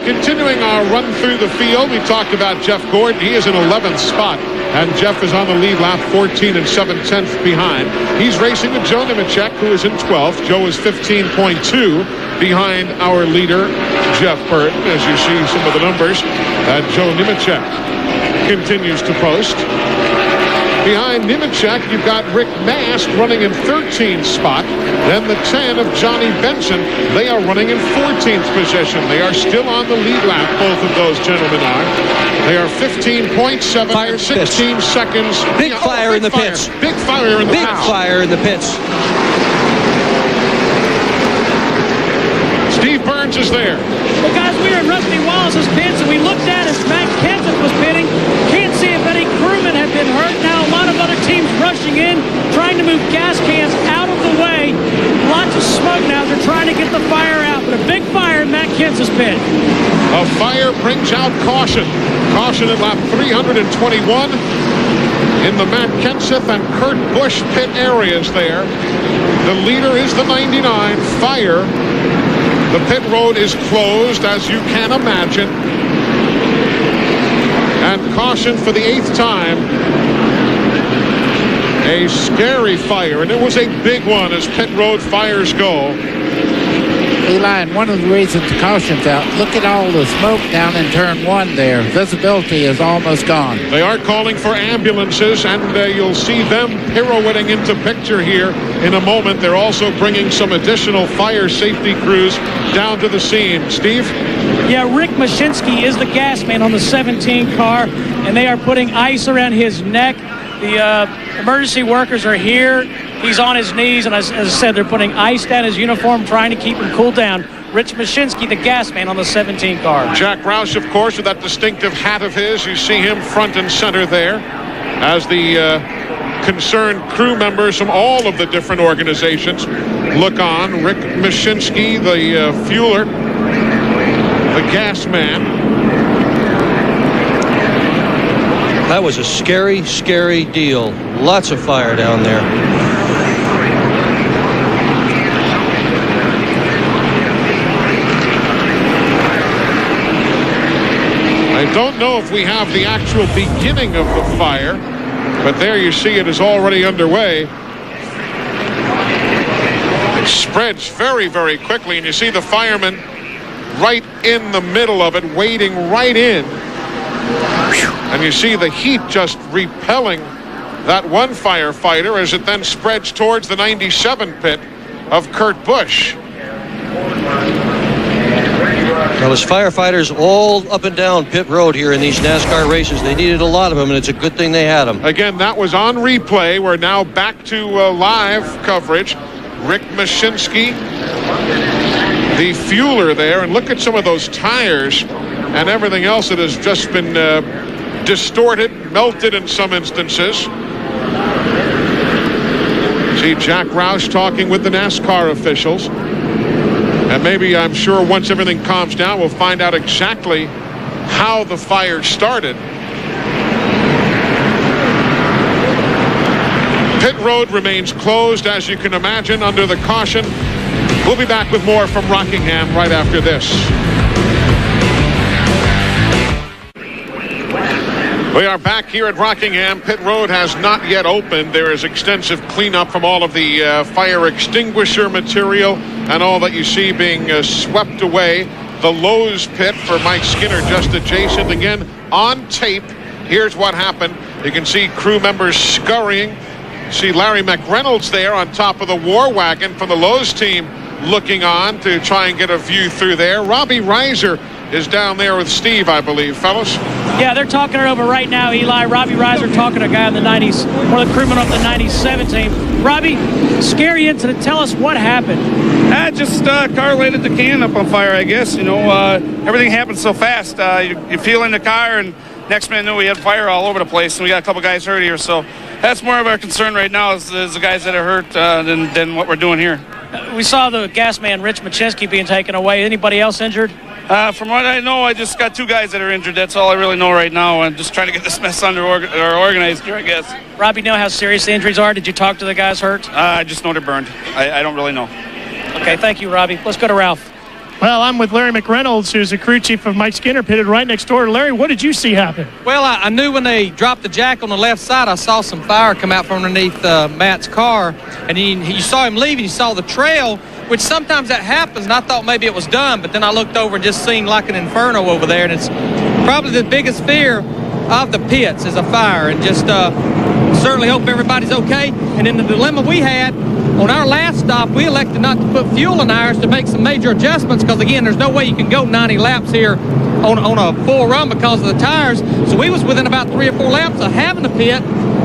continuing our run through the field, we talked about Jeff Gordon. He is in 11th spot, and Jeff is on the lead lap, 14 and 7/10 behind. He's racing with Joe Nemechek, who is in 12th. Joe is 15.2 behind our leader, Jeff Burton, as you see some of the numbers that Joe Nemechek continues to post. Behind Nemechek, you've got Rick Mast running in 13th spot. Then the 10 of Johnny Benson. They are running in 14th position. They are still on the lead lap, both of those gentlemen are. They are 15.7 and 16 seconds. Big fire in the pits. Big fire in the pits. Big fire in the pits. Steve Burns is there. Well, guys, we were in Rusty Wallace's pits, and we looked at as Matt Kenseth was pitting. Can't see if any crewmen have been hurt. Now a lot of other teams rushing in, trying to move gas cans out of the way. Lots of smoke now. They're trying to get the fire out, but a big fire in Matt Kenseth's pit. A fire brings out caution. Caution at lap 321 in the Matt Kenseth and Kurt Busch pit areas there. The leader is the 99. Fire. The pit road is closed, as you can imagine. And caution for the 8th time. A scary fire, and it was a big one as pit road fires go. Eli, and one of the reasons the caution's out, look at all the smoke down in turn 1 there. Visibility is almost gone. They are calling for ambulances, and you'll see them pirouetting into picture here in a moment. They're also bringing some additional fire safety crews down to the scene. Steve? Yeah, Rick Mashinsky is the gas man on the 17 car, and they are putting ice around his neck. The emergency workers are here. He's on his knees, and as I said, they're putting ice down his uniform, trying to keep him cool down. Rich Mashinsky, the gas man on the 17 car. Jack Roush, of course, with that distinctive hat of his. You see him front and center there as the concerned crew members from all of the different organizations look on. Rick Mashinsky, the fueler, the gas man. That was a scary, scary deal. Lots of fire down there. I don't know if we have the actual beginning of the fire, but there you see it is already underway. It spreads very, very quickly, and you see the firemen right in the middle of it, wading right in. And you see the heat just repelling that one firefighter as it then spreads towards the 97 pit of Kurt Busch. Well, there's firefighters all up and down pit road here in these NASCAR races. They needed a lot of them, and it's a good thing they had them. Again, that was on replay. We're now back to live coverage. Rick Mashinsky, the fueler there, and look at some of those tires and everything else that has just been distorted, melted in some instances. See Jack Roush talking with the NASCAR officials. And maybe, I'm sure, once everything calms down, we'll find out exactly how the fire started. Pit road remains closed, as you can imagine, under the caution. We'll be back with more from Rockingham right after this. We are back here at Rockingham. Pit road has not yet opened. There is extensive cleanup from all of the fire extinguisher material and all that you see being swept away. The Lowe's pit for Mike Skinner just adjacent. Again, on tape, here's what happened. You can see crew members scurrying. See Larry McReynolds there on top of the war wagon from the Lowe's team looking on to try and get a view through there. Robbie Reiser is down there with Steve, I believe, fellas. Yeah, they're talking it over right now, Eli. Robbie Reiser talking to a guy on the 90s, one of the crewmen off the 97 team. Robbie, scary incident. Tell us what happened. Just car lighted the can up on fire, I guess. You know, everything happened so fast. You feel in the car, and next minute knew we had fire all over the place, and we got a couple guys hurt here. So that's more of our concern right now is the guys that are hurt than what we're doing here. We saw the gas man, Rich Mashinsky, being taken away. Anybody else injured? From what I know, I just got 2 guys that are injured. That's all I really know right now. I'm just trying to get this mess organized here, I guess. Robbie, know how serious the injuries are? Did you talk to the guys hurt? I just know they're burned. I don't really know. Okay, thank you, Robbie. Let's go to Ralph. Well, I'm with Larry McReynolds, who's the crew chief of Mike Skinner, pitted right next door. Larry, what did you see happen? Well, I knew when they dropped the jack on the left side, I saw some fire come out from underneath Matt's car. And you saw him leaving, you saw the trail, which sometimes that happens, and I thought maybe it was done. But then I looked over and just seen like an inferno over there. And it's probably the biggest fear of the pits is a fire. And just certainly hope everybody's okay. And in the dilemma we had, on our last stop, we elected not to put fuel in ours to make some major adjustments because, again, there's no way you can go 90 laps here on a full run because of the tires. So we was within about 3 or 4 laps of having a pit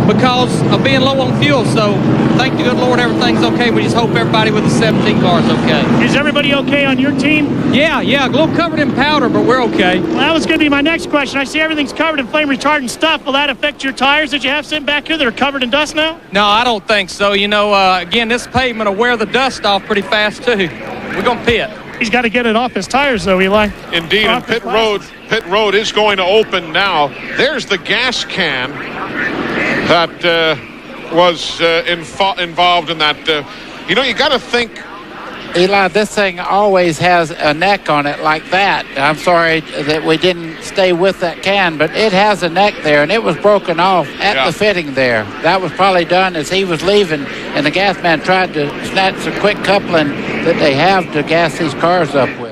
because of being low on fuel. So thank the good Lord everything's okay. We just hope everybody with the 17 car is okay. Is everybody okay on your team? Yeah, a little covered in powder, but we're okay. Well, that was going to be my next question. I see everything's covered in flame retardant stuff. Will that affect your tires that you have sitting back here that are covered in dust now? No, I don't think so. Again, this pavement will wear the dust off pretty fast, too. We're going to pit. He's got to get it off his tires, though, Eli. Indeed, and pit road is going to open now. There's the gas can that was involved in that. You got to think. Eli, this thing always has a neck on it like that. I'm sorry that we didn't stay with that can, but it has a neck there, and it was broken off at the fitting there. That was probably done as he was leaving, and the gas man tried to snatch the quick coupling that they have to gas these cars up with.